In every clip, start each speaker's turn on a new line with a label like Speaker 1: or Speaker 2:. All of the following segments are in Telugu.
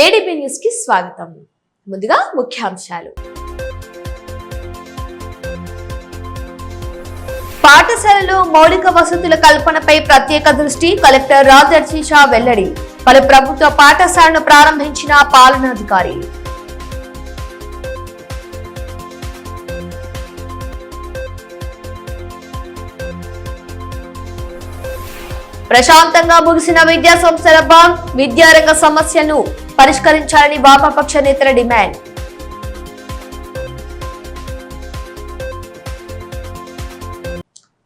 Speaker 1: ఏడీబీ న్యూస్ కి స్వాగతం. ముందుగా ముఖ్యాంశాలు. పాఠశాలలో మౌలిక వసతుల కల్పనపై ప్రత్యేక దృష్టి. కలెక్టర్ రాజర్షిషా వెల్లడి. పలు ప్రభుత్వ పాఠశాలను ప్రారంభించిన పాలనాధికారి. ప్రశాంతంగా ముగిసిన విద్యా సంస్థల బంద్. విద్యారంగ సమస్యలను పరిష్కరించాలని వామపక్ష నేతల డిమాండ్.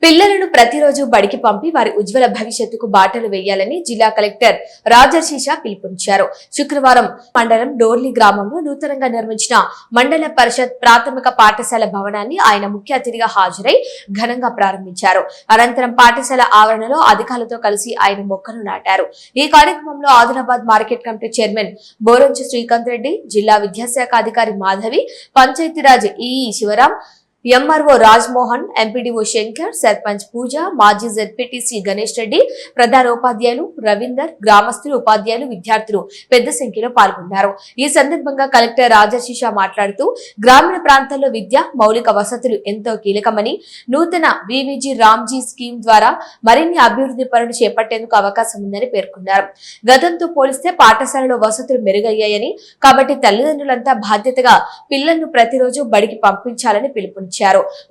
Speaker 1: పిల్లలను ప్రతిరోజు బడికి పంపి వారి ఉజ్వల భవిష్యత్తుకు బాటలు వేయాలని జిల్లా కలెక్టర్ రాజర్షిషా పిలుపునిచ్చారు. శుక్రవారం మండలం డోర్లి గ్రామంలో నూతనంగా నిర్మించిన మండల పరిషత్ ప్రాథమిక పాఠశాల భవనాన్ని ఆయన ముఖ్య అతిథిగా హాజరై ఘనంగా ప్రారంభించారు. అనంతరం పాఠశాల ఆవరణలో అధికారులతో కలిసి ఆయన మొక్కలు నాటారు. ఈ కార్యక్రమంలో Adilabad market committee chairman Boranchi Srikanth Reddy, జిల్లా విద్యాశాఖ అధికారి Madhavi, Panchayati Raj EE Sivaram, MRO Rajmohan, MPDO Shankar, sarpanch Pooja, మాజీ జెడ్పీటీసీ గణేష్ రెడ్డి, ప్రధాన ఉపాధ్యాయులు రవీందర్, గ్రామస్తులు, ఉపాధ్యాయులు, విద్యార్థులు పెద్ద సంఖ్యలో పాల్గొన్నారు. ఈ సందర్భంగా కలెక్టర్ రాజర్షిషా మాట్లాడుతూ గ్రామీణ ప్రాంతాల్లో విద్య, మౌలిక వసతులు ఎంతో కీలకమని, నూతన వివిజీ రామ్జీ స్కీమ్ ద్వారా మరిన్ని అభివృద్ధి పనులు చేపట్టేందుకు అవకాశం ఉందని పేర్కొన్నారు. గతంతో పోలిస్తే పాఠశాలలో వసతులు మెరుగయ్యాయని, కాబట్టి తల్లిదండ్రులంతా బాధ్యతగా పిల్లలను ప్రతిరోజు బడికి పంపించాలని పిలుపునిచ్చారు.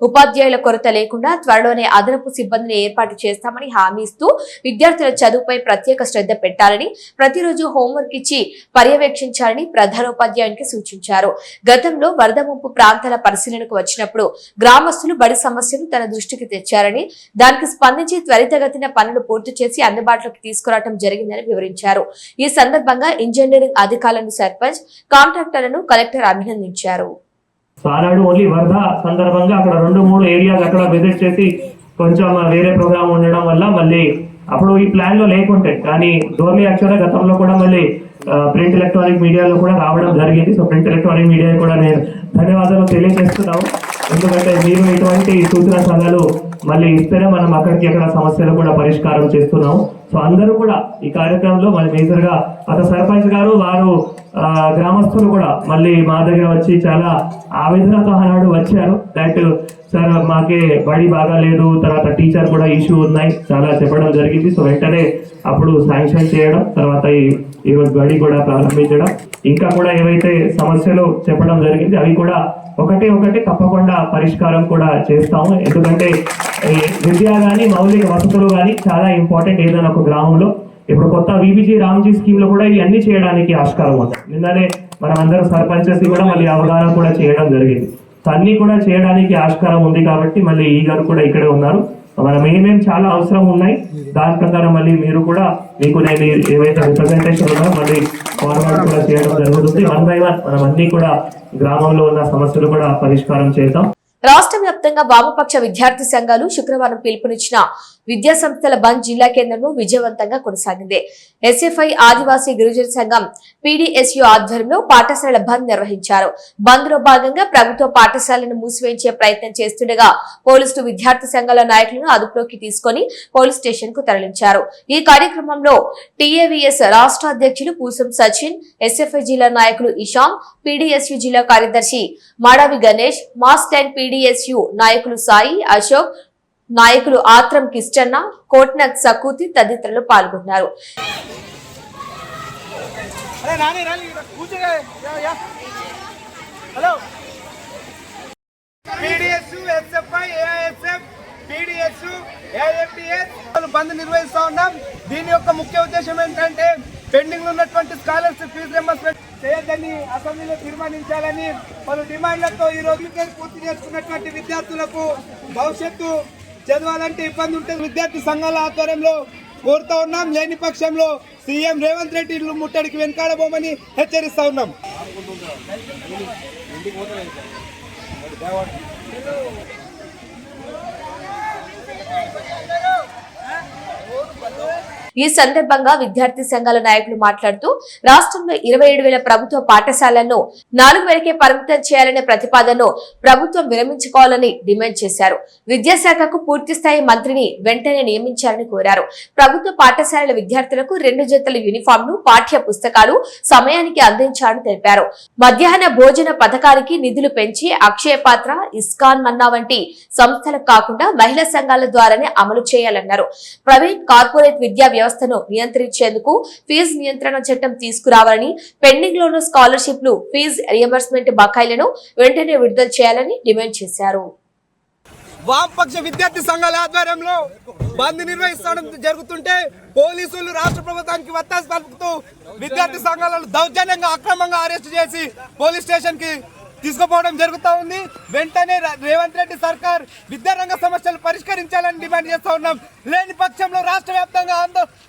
Speaker 1: ఉపాధ్యాయుల కొరత లేకుండా త్వరలోనే అదనపు సిబ్బందిని ఏర్పాటు చేస్తామని హామీ ఇస్తూ విద్యార్థుల చదువుపై ప్రత్యేక శ్రద్ధ పెట్టాలని, ప్రతిరోజు హోంవర్క్ ఇచ్చి పర్యవేక్షించాలని ప్రధానోపాధ్యాయునికి సూచించారు. గతంలో వరద ముంపు ప్రాంతాల పరిశీలనకు వచ్చినప్పుడు గ్రామస్తులు బడి సమస్యను తన దృష్టికి తెచ్చారని, దానికి స్పందించి త్వరితగతిన పనులు పూర్తి చేసి అందుబాటులోకి తీసుకురావడం జరిగిందని వివరించారు. ఈ సందర్భంగా ఇంజనీరింగ్ అధికారులను, సర్పంచ్, కాంట్రాక్టర్లను కలెక్టర్ అభినందించారు.
Speaker 2: ఆనాడు ఓన్లీ వరద సందర్భంగా అక్కడ 2-3 ఏరియాలు అక్కడ విజిట్ చేసి కొంచెం వేరే ప్రోగ్రామ్ ఉండడం వల్ల మళ్ళీ అప్పుడు ఈ ప్లాన్ లో లేకుంటే, కానీ డోర్లీ యాక్చువల్గా గతంలో కూడా మళ్ళీ ప్రింట్ ఎలక్ట్రానిక్ మీడియాలో కూడా రావడం జరిగింది. సో ప్రింట్ ఎలక్ట్రానిక్ మీడియా కూడా నేను ధన్యవాదాలు తెలియజేస్తున్నాము. ఎందుకంటే మీరు ఇటువంటి సూచన సలహాలు మళ్ళీ ఇస్తేనే మనం అక్కడికి అక్కడ సమస్యలు కూడా పరిష్కారం చేస్తున్నాము. సో అందరూ కూడా ఈ కార్యక్రమంలో మళ్ళీ మేజర్ గా ఒక సర్పంచ్ గారు, వారు గ్రామస్తులు కూడా మళ్ళీ మా దగ్గర వచ్చి చాలా ఆవేదనతో ఆనాడు వచ్చారు. దట్ సార్ మాకే బడి బాగా లేదు, తర్వాత టీచర్ కూడా ఇష్యూ ఉన్నాయి, చాలా చెప్పడం జరిగింది. సో వెంటనే అప్పుడు శాంక్షన్ చేయడం, తర్వాత ఈ రోజు బడి కూడా ప్రారంభించడం, ఇంకా కూడా ఏవైతే సమస్యలు చెప్పడం జరిగింది అవి కూడా ఒకటి తప్పకుండా పరిష్కారం కూడా చేస్తాము. ఎందుకంటే విద్య కానీ మౌలిక వసతులు కానీ చాలా ఇంపార్టెంట్ ఏదైనా ఒక గ్రామంలో. ఇప్పుడు కొత్త వివిజీ రామ్జీ స్కీమ్ లో కూడా ఇవన్నీ చేయడానికి ఆస్కారం ఉంది. నిన్ననే మనం అందరూ సర్పంచెస్ కూడా మళ్ళీ అవగాహన కూడా చేయడం జరిగింది. సో అన్ని కూడా చేయడానికి ఆస్కారం ఉంది కాబట్టి మళ్ళీ ఈ గారు కూడా ఇక్కడే ఉన్నారు. మనం ఏమేమి చాలా అవసరం ఉన్నాయి దాని ప్రకారం మళ్ళీ మీరు కూడా మీకు నేను ఏవైతే రిప్రజెంటేషన్ ఉన్నాయో మళ్ళీ ఫార్వర్డ్ కూడా చేయడం జరుగుతుంది. 1 by 1 మనం అన్ని కూడా గ్రామంలో ఉన్న సమస్యలు కూడా పరిష్కారం చేద్దాం.
Speaker 1: రాష్ట్ర వ్యాప్తంగా వామపక్ష విద్యార్థి సంఘాలు శుక్రవారం పిలుపునిచ్చిన విద్యా సంస్థల బంద్ జిల్లా కేంద్రంలో విజయవంతంగా కొనసాగింది. ఎస్ఎఫ్ఐ ఆదివాసీ గిరిజన సంఘం పీడీఎస్యు ఆధ్వర్యంలో పాఠశాలల బంద్ నిర్వహించారు. బంద్ లో భాగంగా ప్రభుత్వ పాఠశాలను మూసివేయించే ప్రయత్నం చేస్తుండగా పోలీసులు విద్యార్థి సంఘాల నాయకులను అదుపులోకి తీసుకుని పోలీస్ స్టేషన్ కు తరలించారు. ఈ కార్యక్రమంలో టీఏవీఎస్ రాష్ట్ర అధ్యక్షులు పూసం సచిన్, ఎస్ఎఫ్ఐ జిల్లా నాయకులు ఇషాం, పీడీఎస్యు జిల్లా కార్యదర్శి మాడావి గణేష్, మాస్ 10 పీడీఎస్యు నాయకులు సాయి, అశోక్, నాయకులు ఆత్రం కిష్టన్న, కోట్నక్ సకూతి తదితరులు పాల్గొన్నారు.
Speaker 3: బంద్ నిర్వహిస్తా ఉన్నాం. దీని యొక్క ముఖ్య ఉద్దేశం ఏంటంటే పెండింగ్ ఉన్నటువంటి స్కాలర్షిప్ ఫీజు రింబర్స్మెంట్ చేయొద్దని అసెంబ్లీలో తీర్మానించాలని పలు డిమాండ్లతో ఈ రోజు పూర్తి చేసుకున్నటువంటి విద్యార్థులకు భవిష్యత్తు చదవాలంటే ఇబ్బంది ఉంటుంది. విద్యార్థి సంఘాల ఆధ్వర్యంలో కోరుతా ఉన్నాం. లేని పక్షంలో సీఎం రేవంత్ రెడ్డి ముట్టడికి వెనకాడబోమని హెచ్చరిస్తా ఉన్నాం.
Speaker 1: ఈ సందర్భంగా విద్యార్థి సంఘాల నాయకులు మాట్లాడుతూ రాష్ట్రంలో 27,000 ప్రభుత్వ పాఠశాలలను 4,000కే పరిమితం చేయాలనే ప్రతిపాదనను ప్రభుత్వం విరమించుకోవాలని డిమాండ్ చేశారు. విద్యాశాఖకు పూర్తిస్థాయి మంత్రిని వెంటనే నియమించాలని కోరారు. ప్రభుత్వ పాఠశాలల విద్యార్థులకు 2 జతల యూనిఫామ్లు, పాఠ్య పుస్తకాలు సమయానికి అందించాలని తెలిపారు. మధ్యాహ్న భోజన పథకానికి నిధులు పెంచి అక్షయ పాత్ర, ఇస్కాన్ మన్నా వంటి సంస్థలకు కాకుండా మహిళా సంఘాల ద్వారానే అమలు చేయాలన్నారు. ప్రైవేట్, కార్పొరేట్ విద్యా వ్యవస్థను నియంత్రించేందుకు ఫీజు నియంత్రణ చట్టం తీసుకురావాలని, పెండింగ్ లోను స్కాలర్షిప్లు, ఫీజు రియంబర్స్మెంట్ బకాయిలను వెంటనే విడుదల చేయాలని డిమాండ్ చేశారు.
Speaker 3: వామపక్ష విద్యార్థి సంఘాల ఆధ్వర్యంలో బంద్ నిర్వహించడం జరుగుతుంటే పోలీసులు రాష్ట్ర ప్రభుత్వానికి వత్తాసు పలుకుతూ విద్యార్థి సంఘాలను దౌర్జన్యంగా అక్రమంగా అరెస్ట్ చేసి పోలీస్ స్టేషన్ కి తీసుకుపోవడం జరుగుతూ ఉంది. వెంటనే రేవంత్ రెడ్డి సర్కార్ విద్యారంగ సమస్యలు పరిష్కరించాలని డిమాండ్ చేస్తూ ఉన్నాం. లేని పక్షంలో రాష్ట్ర వ్యాప్తంగా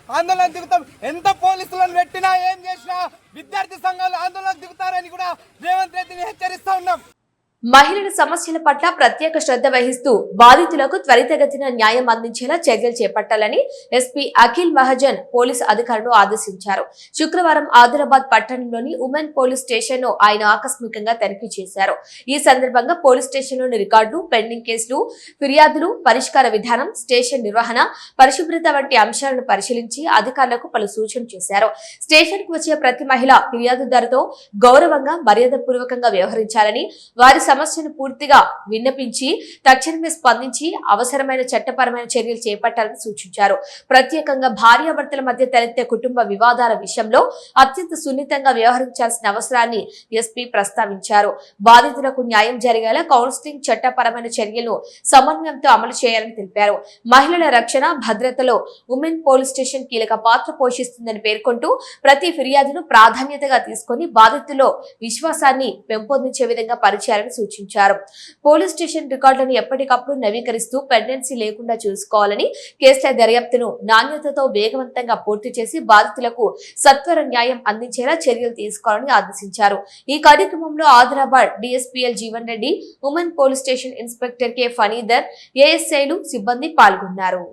Speaker 3: ఆందోళన దిగుతాం. ఎంత పోలీసులను పెట్టినా ఏం చేసినా విద్యార్థి సంఘాలు ఆందోళన దిగుతారని కూడా రేవంత్ రెడ్డిని హెచ్చరిస్తూ ఉన్నాం.
Speaker 1: మహిళల సమస్యల పట్ల ప్రత్యేక శ్రద్ధ వహిస్తూ బాధితులకు త్వరితగతిన న్యాయం అందించేలా చర్యలు చేపట్టాలని ఎస్పీ అఖిల్ మహాజన్ పోలీసు అధికారులను ఆదేశించారు. శుక్రవారం ఆదిలాబాద్ పట్టణంలోని ఉమెన్ పోలీస్ స్టేషన్ ను ఆయన ఆకస్మికంగా తనిఖీ చేశారు. ఈ సందర్భంగా పోలీస్ స్టేషన్లోని రికార్డులు, పెండింగ్ కేసులు, ఫిర్యాదులు, పరిష్కార విధానం, స్టేషన్ నిర్వహణ, పరిశుభ్రత వంటి అంశాలను పరిశీలించి అధికారులకు పలు సూచనలు చేశారు. స్టేషన్ కు వచ్చే ప్రతి మహిళ ఫిర్యాదుదారుతో గౌరవంగా, మర్యాదపూర్వకంగా వ్యవహరించాలని, వారి సమస్యను పూర్తిగా విన్నపించి తక్షణమే స్పందించి అవసరమైన చట్టపరమైన చర్యలు చేపట్టాలని సూచించారు. ప్రత్యేకంగా భార్యాభర్తల మధ్య తలెత్తే కుటుంబ వివాదాల విషయంలో అత్యంత సున్నితంగా వ్యవహరించాల్సిన అవసరాన్ని ఎస్పీ ప్రస్తావించారు. బాధితులకు న్యాయం జరిగేలా కౌన్సిలింగ్, చట్టపరమైన చర్యలను సమన్వయంతో అమలు చేయాలని తెలిపారు. మహిళల రక్షణ, భద్రతలో ఉమెన్ పోలీస్ స్టేషన్ కీలక పాత్ర పోషిస్తుందని పేర్కొంటూ ప్రతి ఫిర్యాదును ప్రాధాన్యతగా తీసుకుని బాధితుల్లో విశ్వాసాన్ని పెంపొందించే విధంగా పరిచయాలను సూచించారు. పోలీస్ స్టేషన్ రికార్డులను ఎప్పటికప్పుడు నవీకరిస్తూ పెండెన్సీ లేకుండా చూసుకోవాలని, కేసుల దర్యాప్తును నాణ్యతతో వేగవంతంగా పూర్తి చేసి బాధితులకు సత్వర న్యాయం అందించేలా చర్యలు తీసుకోవాలని ఆదేశించారు. ఈ కార్యక్రమంలో ఆదిలాబాద్ డిఎస్పీఎల్ Jeevan Reddy, women police station inspector K Phanidhar, ఏఎస్ఐలు, సిబ్బంది పాల్గొన్నారు.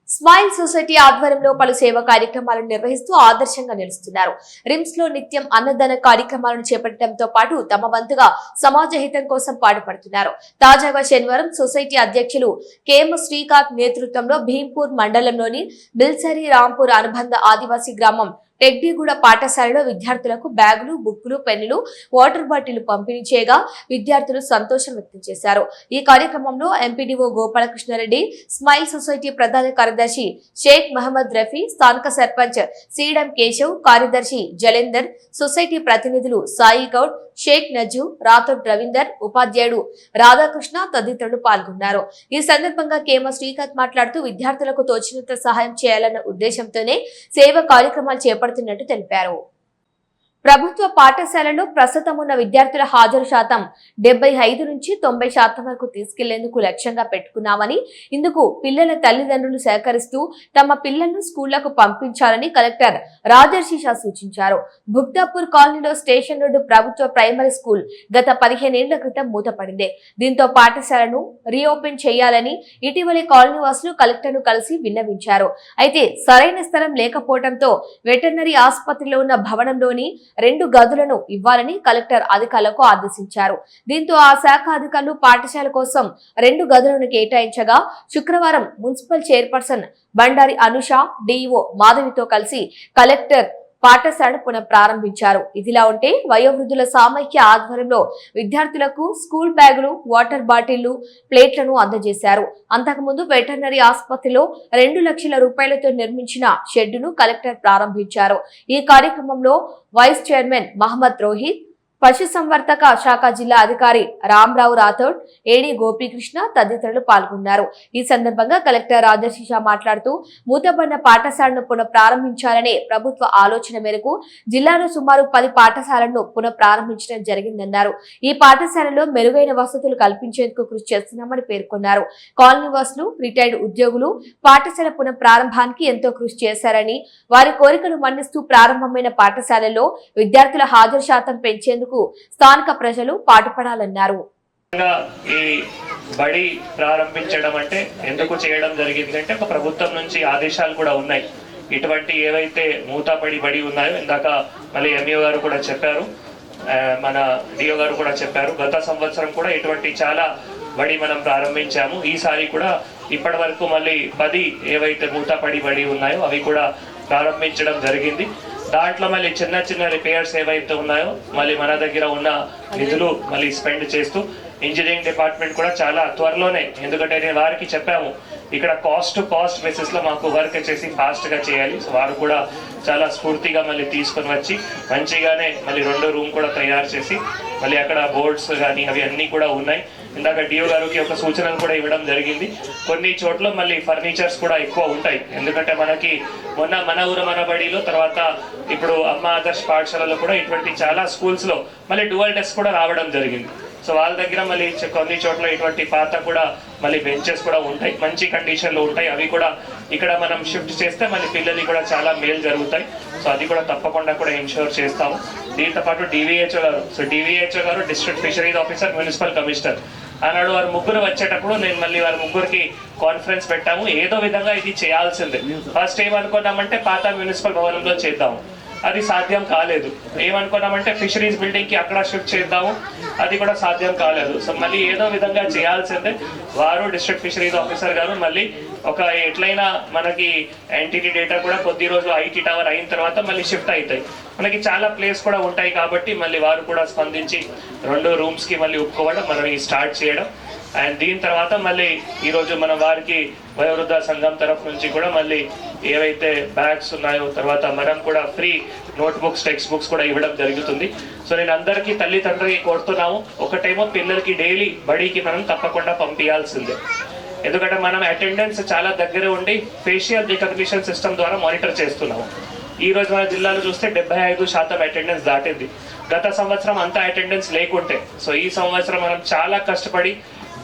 Speaker 1: స్మైల్ సొసైటీ ఆధ్వర్యంలో పలు సేవా కార్యక్రమాలను నిర్వహిస్తూ ఆదర్శంగా నిలుస్తున్నారు. రిమ్స్ లో నిత్యం అన్నదాన కార్యక్రమాలను చేపట్టడంతో పాటు తమ వంతుగా సమాజ హితం కోసం పాటుపడుతున్నారు. తాజాగా శనివారం సొసైటీ అధ్యక్షులు కేఎం శ్రీకాంత్ నేతృత్వంలో భీంపూర్ మండలంలోని బిల్సరి రాంపూర్ అనుబంధ ఆదివాసీ గ్రామం టెక్డీగూడ పాఠశాలలో విద్యార్థులకు బ్యాగులు, బుక్కులు, పెన్నులు, వాటర్ బాటిల్ పంపిణీ చేయగా విద్యార్థులు సంతోషం వ్యక్తం చేశారు. ఈ కార్యక్రమంలో ఎంపీడీఓ గోపాలకృష్ణారెడ్డి, స్మైల్ సొసైటీ ప్రధాన కార్యదర్శి షేక్ మహమ్మద్ రఫీ, స్థానిక సర్పంచ్ సీడం కేశవ్, కార్యదర్శి జలేందర్, సొసైటీ ప్రతినిధులు సాయి గౌడ్, షేక్ నజు, రాథోడ్ రవీందర్, ఉపాధ్యాయుడు రాధాకృష్ణ తదితరులు పాల్గొన్నారు. ఈ సందర్భంగా కేమ శ్రీకాంత్ మాట్లాడుతూ విద్యార్థులకు తోచినంత సహాయం చేయాలన్న ఉద్దేశంతోనే సేవా కార్యక్రమాలు చేపడుతున్నట్టు తెలిపారు. ప్రభుత్వ పాఠశాలలో ప్రస్తుతం ఉన్న విద్యార్థుల హాజరు శాతం 75 నుంచి 90% వరకు తీసుకెళ్లేందుకు లక్ష్యంగా పెట్టుకున్నామని, ఇందుకు పిల్లల తల్లిదండ్రులు సహకరిస్తూ తమ పిల్లలను స్కూళ్లకు పంపించాలని కలెక్టర్ రాజర్షిషా సూచించారు. భుక్తాపూర్ కాలనీలో స్టేషన్ రోడ్డు ప్రభుత్వ ప్రైమరీ స్కూల్ గత 15 ఏళ్ల క్రితం మూతపడింది. దీంతో పాఠశాలను రీఓపెన్ చేయాలని ఇటీవలి కాలనీ వాసులు కలెక్టర్ను కలిసి విన్నవించారు. అయితే సరైన స్థలం లేకపోవడంతో వెటర్నరీ ఆసుపత్రిలో ఉన్న భవనంలోని 2 గదులను ఇవ్వాలని కలెక్టర్ అధికారులకు ఆదేశించారు. దీంతో ఆ శాఖ అధికారులు పాఠశాల కోసం 2 గదులను కేటాయించగా శుక్రవారం municipal chairperson Bandari Anusha, DEO మాధవితో కలిసి కలెక్టర్ పాఠశాలను పునః ప్రారంభించారు. ఇదిలా ఉంటే వయోవృద్ధుల సామైక్య ఆధ్వర్యంలో విద్యార్థులకు స్కూల్ బ్యాగులు, వాటర్ బాటిళ్లు, ప్లేట్లను అందజేశారు. అంతకుముందు వెటర్నరీ ఆసుపత్రిలో 2 లక్షల రూపాయలతో నిర్మించిన షెడ్డును కలెక్టర్ ప్రారంభించారు. ఈ కార్యక్రమంలో వైస్ చైర్మన్ మహమ్మద్ రోహిత్, పశుసంవర్ధక శాఖ జిల్లా అధికారి రామరావు రాథోడ్, ఏడీ గోపీకృష్ణ తదితరులు పాల్గొన్నారు. ఈ సందర్భంగా కలెక్టర్ రాజర్షిషా మాట్లాడుతూ మూతపడిన పాఠశాలను పునః ప్రారంభించాలనే ప్రభుత్వ ఆలోచన మేరకు జిల్లాలో సుమారు 10 పాఠశాలను పునః ప్రారంభించడం జరిగిందన్నారు. ఈ పాఠశాలలో మెరుగైన వసతులు కల్పించేందుకు కృషి చేస్తున్నామని పేర్కొన్నారు. కాలనీ వాసులు, రిటైర్డ్ ఉద్యోగులు పాఠశాల పునః ప్రారంభానికి ఎంతో కృషి చేశారని, వారి కోరికను మన్నిస్తూ ప్రారంభమైన పాఠశాలలో విద్యార్థుల హాజరు శాతం పెంచేందుకు స్థానిక ప్రజలు పాటుపడాలన్నారు.
Speaker 4: ఈ బడి ప్రారంభించడం అంటే ఎందుకు చేయడం జరిగింది అంటే ఒక ప్రభుత్వం నుంచి ఆదేశాలు కూడా ఉన్నాయి.
Speaker 2: ఇటువంటి ఏవైతే మూతపడి బడి ఉన్నాయో ఇందాక మళ్ళీ ఎంఈఓ గారు కూడా చెప్పారు, మన డిఓ గారు కూడా చెప్పారు, గత సంవత్సరం కూడా ఇటువంటి చాలా బడి మనం ప్రారంభించాము. ఈసారి కూడా ఇప్పటి వరకు మళ్ళీ 10 ఏవైతే మూతపడి బడి ఉన్నాయో అవి కూడా ప్రారంభించడం జరిగింది. దాంట్లో మళ్ళీ చిన్న చిన్న రిపేర్స్ ఏవైతే ఉన్నాయో మళ్ళీ మన దగ్గర ఉన్న నిధులు మళ్ళీ స్పెండ్ చేస్తూ ఇంజనీరింగ్ డిపార్ట్మెంట్ కూడా చాలా త్వరలోనే, ఎందుకంటే నేను వారికి చెప్పాము ఇక్కడ కాస్ట్ బేసిస్లో మాకు వర్క్ చేసి ఫాస్ట్గా చేయాలి. సో వారు కూడా చాలా స్ఫూర్తిగా మళ్ళీ తీసుకొని వచ్చి మంచిగానే మళ్ళీ 2 రూమ్ కూడా తయారు చేసి మళ్ళీ అక్కడ బోర్డ్స్ కానీ అవి అన్నీ కూడా ఉన్నాయి. ఇందాక డిఓ గారికి ఒక సూచనలు కూడా ఇవ్వడం జరిగింది. కొన్ని చోట్ల మళ్ళీ ఫర్నిచర్స్ కూడా ఎక్కువ ఉంటాయి, ఎందుకంటే మనకి మొన్న మన ఊరు మన బడిలో తర్వాత ఇప్పుడు అమ్మ ఆదర్శ్ పాఠశాలలో కూడా ఇటువంటి చాలా స్కూల్స్లో మళ్ళీ డ్యువల్ డెస్క్ కూడా రావడం జరిగింది. సో వాళ్ళ దగ్గర మళ్ళీ కొన్ని చోట్ల ఇటువంటి పాత కూడా మళ్ళీ బెంచెస్ కూడా ఉంటాయి, మంచి కండిషన్లో ఉంటాయి. అవి కూడా ఇక్కడ మనం షిఫ్ట్ చేస్తే మళ్ళీ పిల్లలకి కూడా చాలా మేలు జరుగుతాయి. సో అది కూడా తప్పకుండా కూడా ఇన్షూర్ చేస్తాము. దీంతో పాటు డివిహెచ్ఓ గారు, సో డివిహెచ్ఓ గారు district fisheries officer, municipal commissioner ఆనాడు వారు ముగ్గురు వచ్చేటప్పుడు నేను మళ్ళీ వారి ముగ్గురికి కాన్ఫరెన్స్ పెట్టాము. ఏదో విధంగా ఇది చేయాల్సిందే. ఫస్ట్ ఏమనుకున్నామంటే పాత మున్సిపల్ భవనంలో చేద్దాము, అది సాధ్యం కాలేదు. ఏమనుకున్నామంటే ఫిషరీస్ బిల్డింగ్కి అక్కడ షిఫ్ట్ చేద్దాము, అది కూడా సాధ్యం కాలేదు. సో మళ్ళీ ఏదో విధంగా చేయాల్సిందే. వారు డిస్ట్రిక్ట్ ఫిషరీస్ ఆఫీసర్ గారు మళ్ళీ ఒక ఎట్లయినా మనకి ఎన్టీటీ డేటా కూడా కొద్ది రోజులు ఐటీ టవర్ అయిన తర్వాత మళ్ళీ షిఫ్ట్ అవుతాయి, మనకి చాలా ప్లేస్ కూడా ఉంటాయి కాబట్టి మళ్ళీ వారు కూడా స్పందించి 2 రూమ్స్కి మళ్ళీ ఒప్పుకోవడం, మనం స్టార్ట్ చేయడం. అండ్ దీని తర్వాత మళ్ళీ ఈరోజు మనం వారికి వయోవృద్ధ సంఘం తరఫు నుంచి కూడా మళ్ళీ ఏవైతే బ్యాగ్స్ ఉన్నాయో తర్వాత మనం కూడా ఫ్రీ నోట్బుక్స్, టెక్స్ట్ బుక్స్ కూడా ఇవ్వడం జరుగుతుంది. సో నేను అందరికీ తల్లిదండ్రులకి కోరుతున్నాము, ఒకటేమో పిల్లలకి డైలీ బడికి మనం తప్పకుండా పంపించాల్సిందే. ఎందుకంటే మనం అటెండెన్స్ చాలా దగ్గర ఉండి ఫేషియల్ రికగ్నిషన్ సిస్టమ్ ద్వారా మానిటర్ చేస్తున్నాము. ఈ రోజు మన జిల్లాలో చూస్తే 75% అటెండెన్స్ దాటింది. గత సంవత్సరం అంత అటెండెన్స్ లేకుంటే, సో ఈ సంవత్సరం మనం చాలా కష్టపడి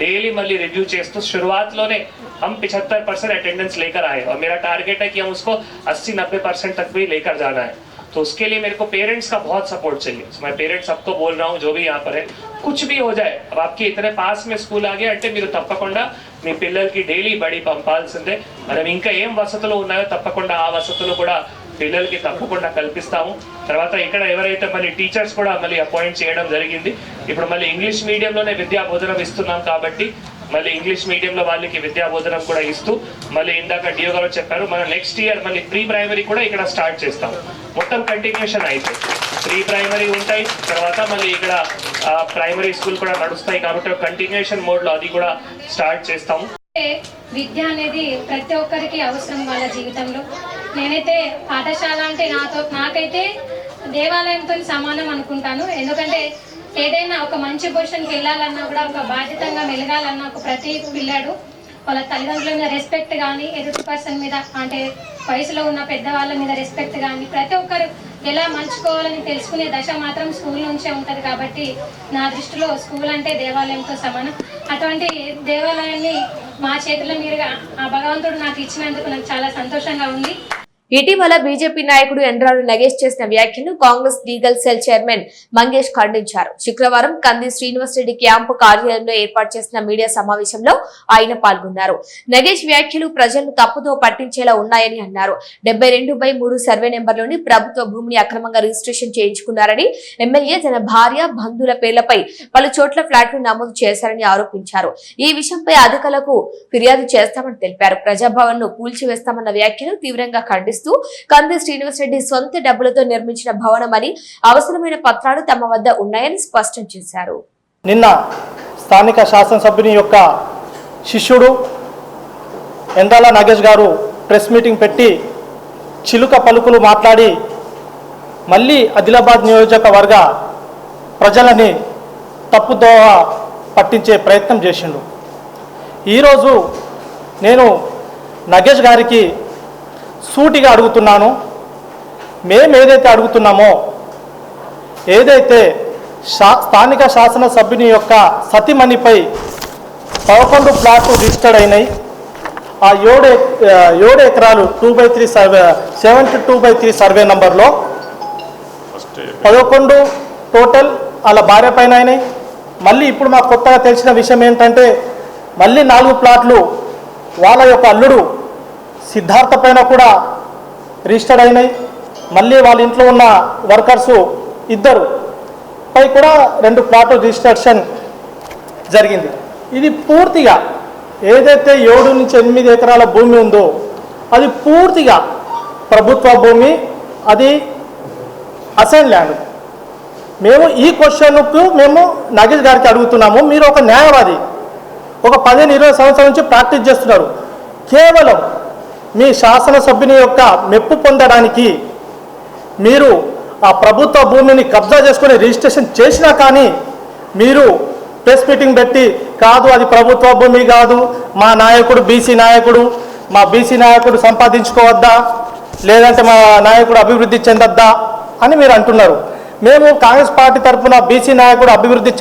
Speaker 2: डेली मल्ली रिव्यू చేస్తూ शुरुआतలోనే हम 75% अटेंडेंस लेकर आए और मेरा टारगेट है कि हम उसको 80-90% तक भी लेकर जाना है। तो उसके लिए मेरे को पेरेंट्स का बहुत सपोर्ट चाहिए। so, मैं पेरेंट्स सबको बोल रहा हूँ जो भी यहाँ पर है, कुछ भी हो जाए, अब आपके इतने पास में स्कूल आ गया అంటే మీరు తప్పకుండా మీ పిల్లలకి డైలీ బడి పంపాల్సిందే। మనం ఇంకా ఏం వసతులు ఉన్నాయో తప్పకుండా ఆ వసతులు కూడా పిల్లలకి తప్పకుండా కల్పిస్తాము। తర్వాత ఇక్కడ ఎవరైతే మళ్ళీ టీచర్స్ కూడా మళ్ళీ అపాయింట్ చేయడం జరిగింది। ఇప్పుడు మళ్ళీ ఇంగ్లీష్ మీడియంలోనే విద్యా బోధన ఇస్తున్నాం కాబట్టి మళ్ళీ ఇంగ్లీష్ మీడియంలో వాళ్ళకి విద్యా బోధనం కూడా ఇస్తూ మళ్ళీ ఇందాక డిఓ గారు చెప్పారు మన నెక్స్ట్ ఇయర్ మళ్ళీ ప్రీ ప్రైమరీ కూడా ఇక్కడ స్టార్ట్ చేస్తాం। మొత్తం కంటిన్యూషన్ అయితే ప్రీ ప్రైమరీ ఉంటాయి, తర్వాత మళ్ళీ ఇక్కడ ప్రైమరీ స్కూల్ కూడా నడుస్తాయి కాబట్టి కంటిన్యూషన్ మోడ్లో అది కూడా స్టార్ట్ చేస్తాము।
Speaker 4: విద్య అనేది ప్రతి ఒక్కరికి అవసరం వాళ్ళ జీవితంలో। నేనైతే పాఠశాల అంటే నాకైతే దేవాలయంతో సమానం అనుకుంటాను। ఎందుకంటే ఏదైనా ఒక మంచి పొజిషన్కి వెళ్ళాలన్నా కూడా ఒక బాధ్యతగా మెలగాలన్నా ఒక ప్రతి పిల్లాడు వాళ్ళ తల్లిదండ్రుల మీద రెస్పెక్ట్ కానీ ఎదుటి పర్సన్ మీద అంటే వయసులో ఉన్న పెద్దవాళ్ళ మీద రెస్పెక్ట్ కానీ ప్రతి ఒక్కరు ఎలా మంచుకోవాలని తెలుసుకునే దశ మాత్రం స్కూల్ నుంచే ఉంటుంది। కాబట్టి నా దృష్టిలో స్కూల్ అంటే దేవాలయంతో సమానం। అటువంటి దేవాలయాన్ని మా చేతుల మీదుగా ఆ భగవంతుడు నాకు ఇచ్చినందుకు నాకు చాలా సంతోషంగా ఉంది।
Speaker 1: ఇటీవల బీజేపీ నాయకుడు ఎండ్రాడు నగేష్ చేసిన వ్యాఖ్యలను Congress legal cell chairman Mangesh ఖండించారు। శుక్రవారం కంది శ్రీనివాసరెడ్డి క్యాంపు కార్యాలయంలో ఏర్పాటు చేసిన మీడియా సమావేశంలో ఆయన పాల్గొన్నారు। నగేష్ వ్యాఖ్యలు ప్రజలను తప్పుదో పట్టించేలా ఉన్నాయని అన్నారు। 72/3 సర్వే నెంబర్లోని ప్రభుత్వ భూమిని అక్రమంగా రిజిస్ట్రేషన్ చేయించుకున్నారని, ఎమ్మెల్యే తన భార్య బంధువుల పేర్లపై పలు చోట్ల ఫ్లాట్లు నమోదు చేశారని ఆరోపించారు। ఈ విషయంపై అధికారులకు ఫిర్యాదు చేస్తామని తెలిపారు। ప్రజాభవన్ ను కూల్చివేస్తామన్న వ్యాఖ్యలు తీవ్రంగా ఖండిస్తూ కంది శ్రీనివాసరెడ్డి సొంత డబ్బులతో నిర్మించిన భవనమని, అవసరమైన పత్రాలు తమ వద్ద ఉన్నాయని స్పష్టం చేశారు।
Speaker 5: నిన్న స్థానిక శాసనసభ్యుని యొక్క శిష్యుడు ఎండాల నగేష్ గారు ప్రెస్ మీటింగ్ పెట్టి చిలుక పలుకులు మాట్లాడి మళ్ళీ ఆదిలాబాద్ నియోజకవర్గ ప్రజలని తప్పుదోవ పట్టించే ప్రయత్నం చేసిండు। ఈరోజు నేను నగేష్ గారికి సూటిగా అడుగుతున్నాను, మేము ఏదైతే అడుగుతున్నామో, ఏదైతే స్థానిక శాసనసభ్యుని యొక్క సతీమణిపై 11 ప్లాట్లు రిజిస్టర్డ్ అయినాయి, ఆ 7 ఎకరాలు 2/3 సర్వే 72/3 సర్వే నంబర్లో 11 టోటల్ వాళ్ళ భార్య పైన అయినాయి। మళ్ళీ ఇప్పుడు మాకు కొత్తగా తెలిసిన విషయం ఏంటంటే మళ్ళీ 4 ప్లాట్లు వాళ్ళ యొక్క అల్లుడు సిద్ధార్థ పైన కూడా రిజిస్టర్డ్ అయినాయి. మళ్ళీ వాళ్ళ ఇంట్లో ఉన్న వర్కర్సు 2 పై కూడా 2 ప్లాట్లు రిజిస్ట్రేషన్ జరిగింది. ఇది పూర్తిగా ఏదైతే 7 నుంచి 8 ఎకరాల భూమి ఉందో అది పూర్తిగా ప్రభుత్వ భూమి, అది అసైన్ ల్యాండ్. మేము ఈ క్వశ్చన్కు మేము నగేష్ గారికి అడుగుతున్నాము, మీరు ఒక న్యాయవాది, ఒక 15-20 సంవత్సరాల నుంచి ప్రాక్టీస్ చేస్తున్నారు. కేవలం మీ శాసనసభ్యుని యొక్క మెప్పు పొందడానికి మీరు ఆ ప్రభుత్వ భూమిని కబ్జా చేసుకుని రిజిస్ట్రేషన్ చేసినా కానీ మీరు ప్రెస్ మీటింగ్ పెట్టి కాదు అది ప్రభుత్వ భూమి కాదు, మా నాయకుడు బీసీ నాయకుడు, మా బీసీ నాయకుడు సంపాదించుకోవద్దా, లేదంటే మా నాయకుడు అభివృద్ధి చెందొద్దా అని మీరు అంటున్నారు. మేము కాంగ్రెస్ పార్టీ తరఫున బీసీ నాయకుడు అభివృద్ధి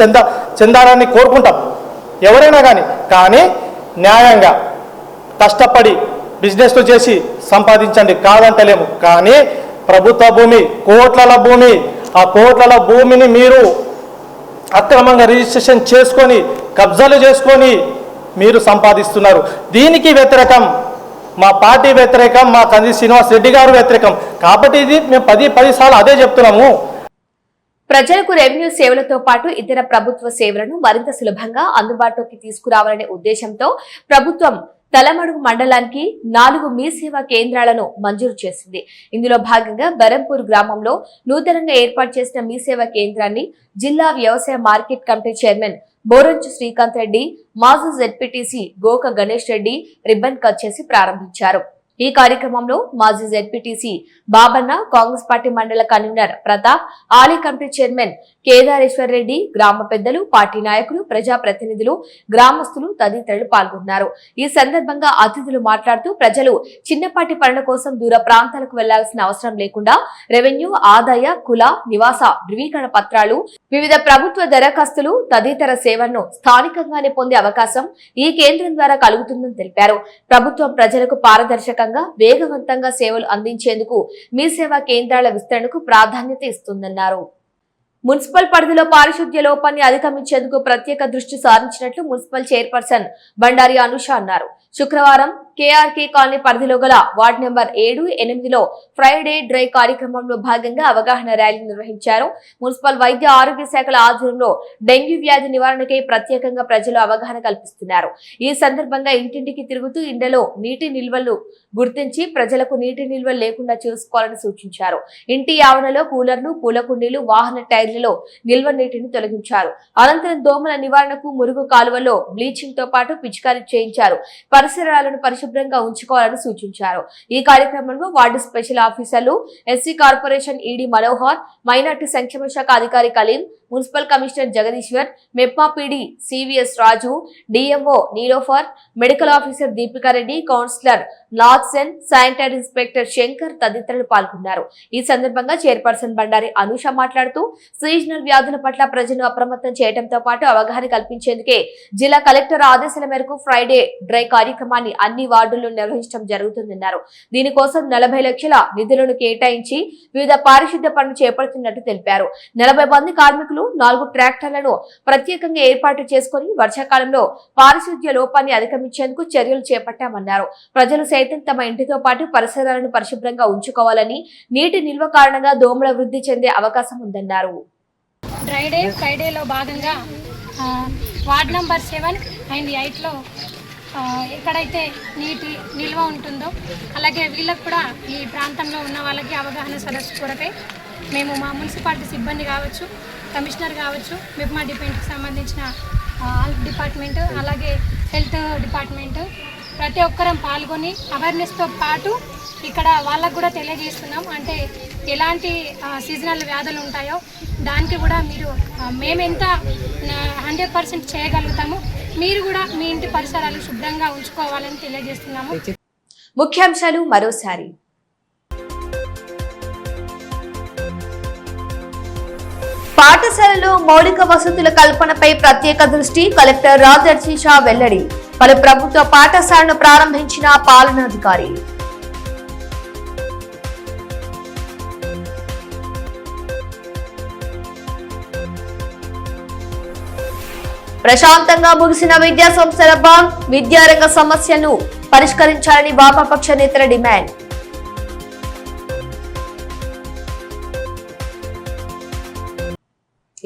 Speaker 5: చెందాలని కోరుకుంటాం ఎవరైనా కానీ న్యాయంగా కష్టపడి బిజినెస్లు చేసి సంపాదించండి, కాదంటలేము. కానీ ప్రభుత్వ భూమి, కోట్ల భూమి, ఆ కోట్ల భూమిని మీరు అక్రమంగా రిజిస్ట్రేషన్ చేసుకొని కబ్జాలు చేసుకొని మీరు సంపాదిస్తున్నారు. దీనికి వ్యతిరేకం మా పార్టీ వ్యతిరేకం, మా కంది శ్రీనివాస్ రెడ్డి గారు వ్యతిరేకం. కాబట్టి ఇది మేము 10 సార్లు అదే చెప్తున్నాము.
Speaker 1: ప్రజలకు రెవెన్యూ సేవలతో పాటు ఇతర ప్రభుత్వ సేవలను మరింత సులభంగా అందుబాటులోకి తీసుకురావాలనే ఉద్దేశంతో ప్రభుత్వం తలమడుగు మండలానికి 4 మీ సేవా కేంద్రాలను మంజూరు చేసింది. ఇందులో భాగంగా బరంపూర్ గ్రామంలో నూతనంగా ఏర్పాటు చేసిన మీ సేవా కేంద్రాన్ని జిల్లా వ్యవసాయ market committee chairman Boranchu Srikanth Reddy, మాజీ ZPTC Goka Ganesh Reddy ribbon cut చేసి ప్రారంభించారు. ఈ కార్యక్రమంలో మాజీ జెడ్పీటీసీ బాబన్న, కాంగ్రెస్ పార్టీ మండల convener Pratap, Ali committee chairman Kedareshwar Reddy, గ్రామ పెద్దలు, పార్టీ నాయకులు, ప్రజాప్రతినిధులు, గ్రామస్తులు తదితరులు పాల్గొన్నారు. ఈ సందర్భంగా అతిథులు మాట్లాడుతూ ప్రజలు చిన్నపాటి పనుల కోసం దూర ప్రాంతాలకు వెళ్లాల్సిన అవసరం లేకుండా రెవెన్యూ, ఆదాయ, కుల, నివాస ధృవీకరణ పత్రాలు, వివిధ ప్రభుత్వ దరఖాస్తులు తదితర సేవలను స్థానికంగానే పొందే అవకాశం ఈ కేంద్రం ద్వారా కలుగుతుందని తెలిపారు. ప్రభుత్వం ప్రజలకు పారదర్శకంగా వేగవంతంగా సేవలు అందించేందుకు మీ సేవా కేంద్రాల విస్తరణకు ప్రాధాన్యత ఇస్తుందన్నారు. మున్సిపల్ పరిధిలో పారిశుద్ధ్య లోపాన్ని అధిగమించేందుకు ప్రత్యేక దృష్టి సారించినట్లు మున్సిపల్ చైర్పర్సన్ బండారి అనుష అన్నారు. శుక్రవారం కేఆర్కే కాలనీ పరిధిలో గల వార్డు నెంబర్ 7, 8లో ఫ్రైడే డ్రై కార్యక్రమంలో భాగంగా అవగాహన ర్యాలీ నిర్వహించారు. మున్సిపల్ వైద్య ఆరోగ్య శాఖల ఆధ్వర్యంలో డెంగ్యూ వ్యాధి నివారణకై ప్రత్యేకంగా ప్రజలు అవగాహన కల్పిస్తున్నారు. ఈ సందర్భంగా ఇంటింటికి తిరుగుతూ ఇండ్లలో నీటి నిల్వలు గుర్తించి ప్రజలకు నీటి నిల్వలు లేకుండా చూసుకోవాలని సూచించారు. ఇంటి ఆవరణలో కూలర్లు, పూల కుండీలు, వాహన టైర్లలో నిల్వ నీటిని తొలగించారు. అనంతరం దోమల నివారణకు మురుగు కాలువలో బ్లీచింగ్ తో పాటు పిచికారీ చేయించారు. పరిసరాలను పరిశుభ్రంగా ఉంచుకోవాలని సూచించారు. ఈ కార్యక్రమంలో వార్డు స్పెషల్ ఆఫీసర్లు, SC corporation ED Manohar, minority సంక్షేమ శాఖ అధికారి Kaleem, municipal commissioner Jagadeeshwar, MEPMA PD CVS Raju, DMO Nilofar, medical officer Deepika Reddy, councillor Nathsen, sanitary inspector Shankar తదితరులు పాల్గొన్నారు. ఈ సందర్భంగా చైర్పర్సన్ బండారి అనుష మాట్లాడుతూ సీజనల్ వ్యాధుల పట్ల ప్రజలను అప్రమత్తం చేయడంతో పాటు అవగాహన కల్పించేందుకే జిల్లా కలెక్టర్ ఆదేశాల మేరకు ఫ్రైడే డ్రై కార్యక్రమాన్ని అన్ని వార్డుల్లో నిర్వహించడం జరుగుతుందన్నారు. దీనికోసం 40 లక్షల నిధులను కేటాయించి వివిధ పారిశుద్ధ్య పనులు చేపడుతున్నట్టు తెలిపారు. 40 మంది కార్మికులు, 4 ట్రాక్టర్లను ప్రత్యేకంగా ఏర్పాటు చేసుకుని వర్షాకాలంలో పారిశుద్ధ్య లోపాన్ని అధిగమించేందుకు చర్యలు చేపట్టామన్నారు. ప్రజలు సైతం తమ ఇంటితో పాటు పరిసరాలను పరిశుభ్రంగా ఉంచుకోవాలని, నీటి నిల్వ కారణంగా దోమల వృద్ధి చెందే అవకాశం ఉందన్నారు.
Speaker 4: డ్రై డే ఫ్రైడేలో భాగంగా వార్డ్ నంబర్ 7 అండ్ 8లో ఎక్కడైతే నీటి నిల్వ ఉంటుందో అలాగే వీళ్ళకు కూడా ఈ ప్రాంతంలో ఉన్న వాళ్ళకి అవగాహన సదస్సు కొరకై మేము మా మున్సిపాలిటీ సిబ్బంది కావచ్చు, కమిషనర్ కావచ్చు, మెప్మా డిపార్ట్మెంట్కి సంబంధించిన డిపార్ట్మెంట్ అలాగే హెల్త్ డిపార్ట్మెంట్ ప్రతి ఒక్కరం పాల్గొని అవేర్నెస్తో పాటు ఇక్కడ వాళ్ళకు కూడా తెలియజేస్తున్నాం. అంటే ఎలాంటి సీజనల్ వ్యాధులు ఉంటాయో దానికి కూడా మీరు మేమెంత 100% చేయగలుగుతాము, మీరు కూడా మీ ఇంటి పరిసరాలు శుభ్రంగా ఉంచుకోవాలని తెలియజేస్తున్నాము.
Speaker 1: ముఖ్యాంశాలు మరోసారి. పాఠశాలలో మౌలిక వసతుల కల్పనపై ప్రత్యేక దృష్టి, కలెక్టర్ రాజర్షి వెల్లడి. పలు ప్రభుత్వ పాఠశాలను ప్రారంభించిన పాలనాధికారి. ప్రశాంతంగా ముగిసిన విద్యా సంస్థల బంద్, విద్యారంగ సమస్యలను పరిష్కరించాలని వామపక్ష నేతల డిమాండ్.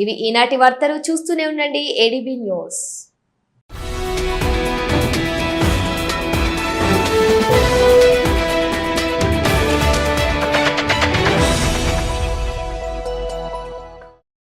Speaker 1: ఇవి ఈనాటి వార్తలు. చూస్తూనే ఉండండి ఏడీబీ న్యూస్.